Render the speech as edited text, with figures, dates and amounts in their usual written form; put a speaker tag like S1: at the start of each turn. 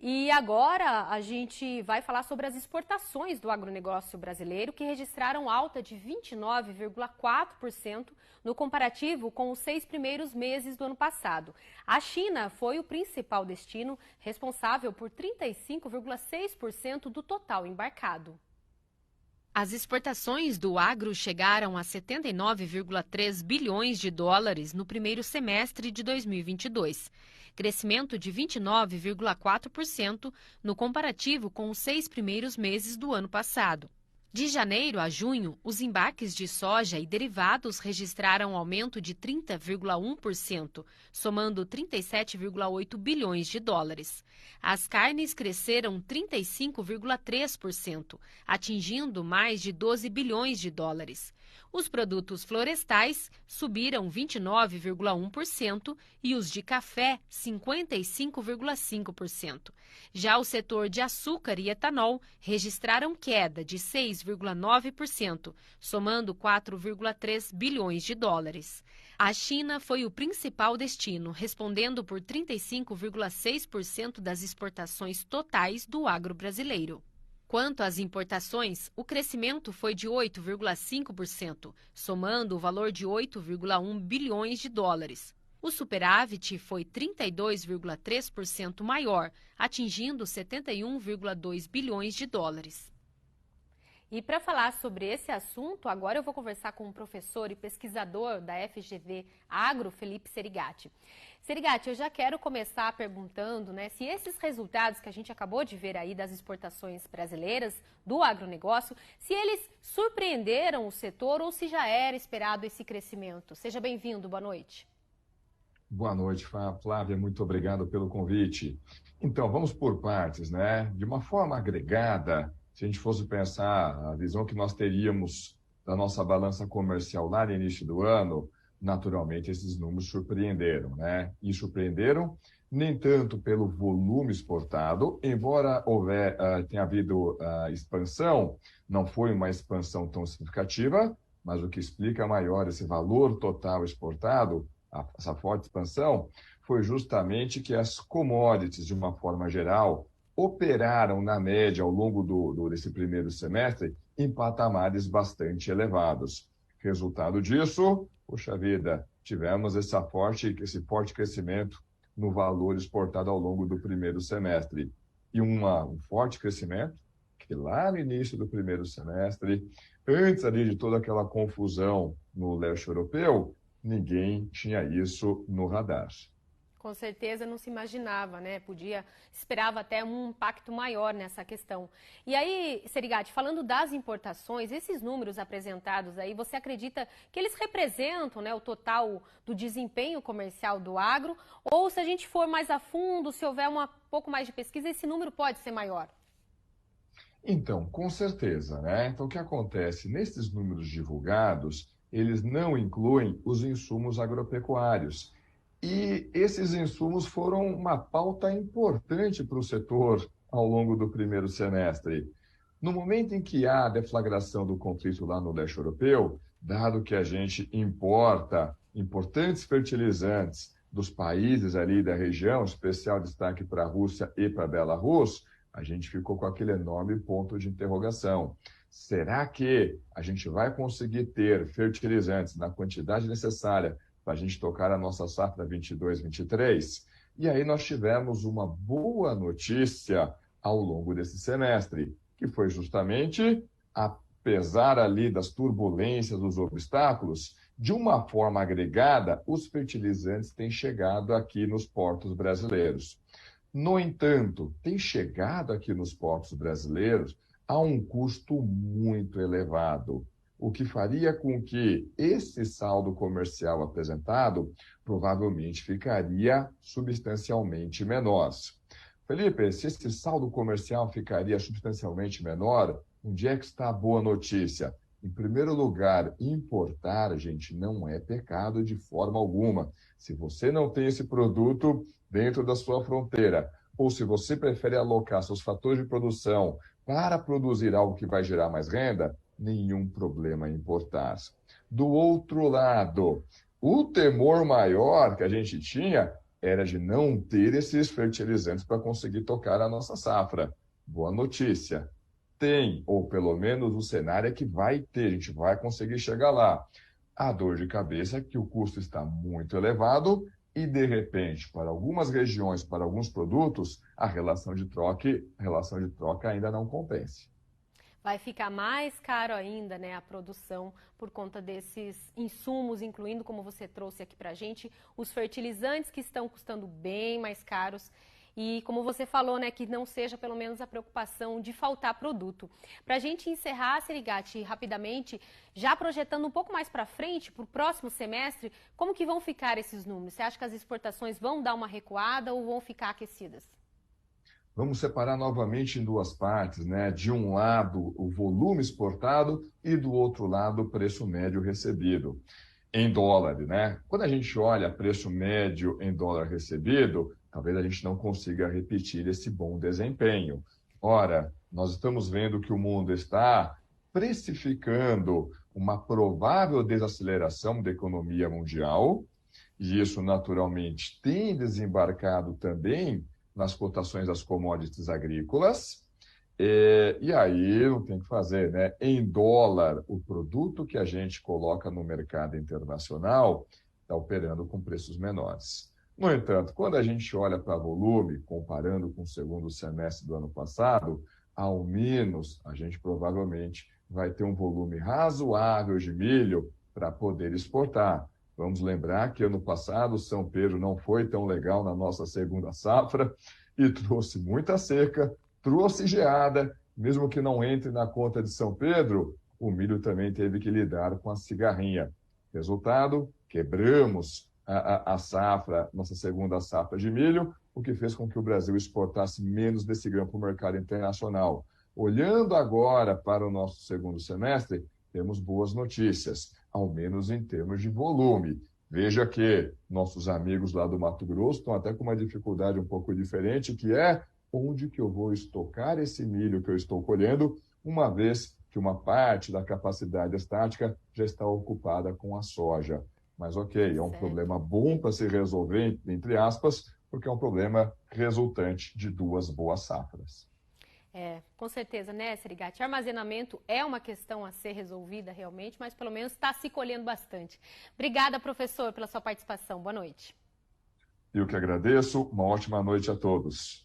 S1: E agora a gente vai falar sobre as exportações do agronegócio brasileiro, que registraram alta de 29,4% no comparativo com os 6 primeiros meses do ano passado. A China foi o principal destino, responsável por 35,6% do total embarcado. As exportações do agro chegaram a 79,3 bilhões de dólares no primeiro semestre de 2022, crescimento de 29,4% no comparativo com os 6 primeiros meses do ano passado. De janeiro a junho, os embarques de soja e derivados registraram aumento de 30,1%, somando 37,8 bilhões de dólares. As carnes cresceram 35,3%, atingindo mais de 12 bilhões de dólares. Os produtos florestais subiram 29,1% e os de café 55,5%. Já o setor de açúcar e etanol registraram queda de 6,9%, somando 4,3 bilhões de dólares. A China foi o principal destino, respondendo por 35,6% das exportações totais do agro brasileiro. Quanto às importações, o crescimento foi de 8,5%, somando o valor de 8,1 bilhões de dólares. O superávit foi 32,3% maior, atingindo 71,2 bilhões de dólares. E para falar sobre esse assunto, agora eu vou conversar com o professor e pesquisador da FGV Agro, Felipe Serigati. Serigati, eu já quero começar perguntando, se esses resultados que a gente acabou de ver aí das exportações brasileiras, do agronegócio, se eles surpreenderam o setor ou se já era esperado esse crescimento. Seja bem-vindo, boa noite.
S2: Boa noite, Flávia, muito obrigado pelo convite. Então, vamos por partes, De uma forma agregada, se a gente fosse pensar a visão que nós teríamos da nossa balança comercial lá no início do ano, naturalmente esses números surpreenderam, E surpreenderam nem tanto pelo volume exportado, embora tenha havido expansão, não foi uma expansão tão significativa, mas o que explica maior esse valor total exportado, essa forte expansão, foi justamente que as commodities, de uma forma geral, operaram na média ao longo desse primeiro semestre em patamares bastante elevados. Resultado disso, puxa vida, tivemos esse forte crescimento no valor exportado ao longo do primeiro semestre. E um forte crescimento que lá no início do primeiro semestre, antes ali de toda aquela confusão no leste europeu, ninguém tinha isso no radar.
S1: Com certeza não se imaginava, esperava até um impacto maior nessa questão. E aí, Serigati, falando das importações, esses números apresentados aí, você acredita que eles representam, o total do desempenho comercial do agro? Ou se a gente for mais a fundo, se houver um pouco mais de pesquisa, esse número pode ser maior?
S2: Então, com certeza, Então, o que acontece? Nesses números divulgados, eles não incluem os insumos agropecuários. E esses insumos foram uma pauta importante para o setor ao longo do primeiro semestre. No momento em que há a deflagração do conflito lá no leste europeu, dado que a gente importa importantes fertilizantes dos países ali da região, especial destaque para a Rússia e para a Belarus, a gente ficou com aquele enorme ponto de interrogação. Será que a gente vai conseguir ter fertilizantes na quantidade necessária para a gente tocar a nossa safra 22-23? E aí nós tivemos uma boa notícia ao longo desse semestre, que foi justamente, apesar ali das turbulências, dos obstáculos, de uma forma agregada, os fertilizantes têm chegado aqui nos portos brasileiros. No entanto, tem chegado aqui nos portos brasileiros a um custo muito elevado, o que faria com que esse saldo comercial apresentado provavelmente ficaria substancialmente menor. Felipe, se esse saldo comercial ficaria substancialmente menor, onde é que está a boa notícia? Em primeiro lugar, importar, gente, não é pecado de forma alguma. Se você não tem esse produto dentro da sua fronteira, ou se você prefere alocar seus fatores de produção para produzir algo que vai gerar mais renda, nenhum problema em importar. Do outro lado, o temor maior que a gente tinha era de não ter esses fertilizantes para conseguir tocar a nossa safra. Boa notícia. Tem, ou pelo menos o cenário é que vai ter, a gente vai conseguir chegar lá. A dor de cabeça é que o custo está muito elevado e, de repente, para algumas regiões, para alguns produtos, a relação de troca ainda não compensa.
S1: Vai ficar mais caro ainda, né, a produção por conta desses insumos, incluindo, como você trouxe aqui pra gente, os fertilizantes que estão custando bem mais caros. E como você falou, né, que não seja pelo menos a preocupação de faltar produto. Para a gente encerrar, Serigati, rapidamente, já projetando um pouco mais para frente, para o próximo semestre, como que vão ficar esses números? Você acha que as exportações vão dar uma recuada ou vão ficar aquecidas?
S2: Vamos separar novamente em duas partes, né? De um lado, o volume exportado e do outro lado, o preço médio recebido em dólar, né? Quando a gente olha preço médio em dólar recebido, talvez a gente não consiga repetir esse bom desempenho. Ora, nós estamos vendo que o mundo está precificando uma provável desaceleração da economia mundial, e isso naturalmente tem desembarcado também nas cotações das commodities agrícolas. E aí não tem o que fazer, né? Em dólar, o produto que a gente coloca no mercado internacional está operando com preços menores. No entanto, quando a gente olha para volume, comparando com o segundo semestre do ano passado, ao menos a gente provavelmente vai ter um volume razoável de milho para poder exportar. Vamos lembrar que ano passado São Pedro não foi tão legal na nossa segunda safra e trouxe muita seca, trouxe geada, mesmo que não entre na conta de São Pedro, o milho também teve que lidar com a cigarrinha. Resultado, quebramos a safra, nossa segunda safra de milho, o que fez com que o Brasil exportasse menos desse grão para o mercado internacional. Olhando agora para o nosso segundo semestre, temos boas notícias, ao menos em termos de volume. Veja que nossos amigos lá do Mato Grosso estão até com uma dificuldade um pouco diferente, que é onde que eu vou estocar esse milho que eu estou colhendo, uma vez que uma parte da capacidade estática já está ocupada com a soja. Mas ok, é um problema bom para se resolver, entre aspas, porque é um problema resultante de duas boas safras.
S1: Com certeza, né, Serigati? Armazenamento é uma questão a ser resolvida realmente, mas pelo menos está se colhendo bastante. Obrigada, professor, pela sua participação. Boa noite.
S2: Eu que agradeço. Uma ótima noite a todos.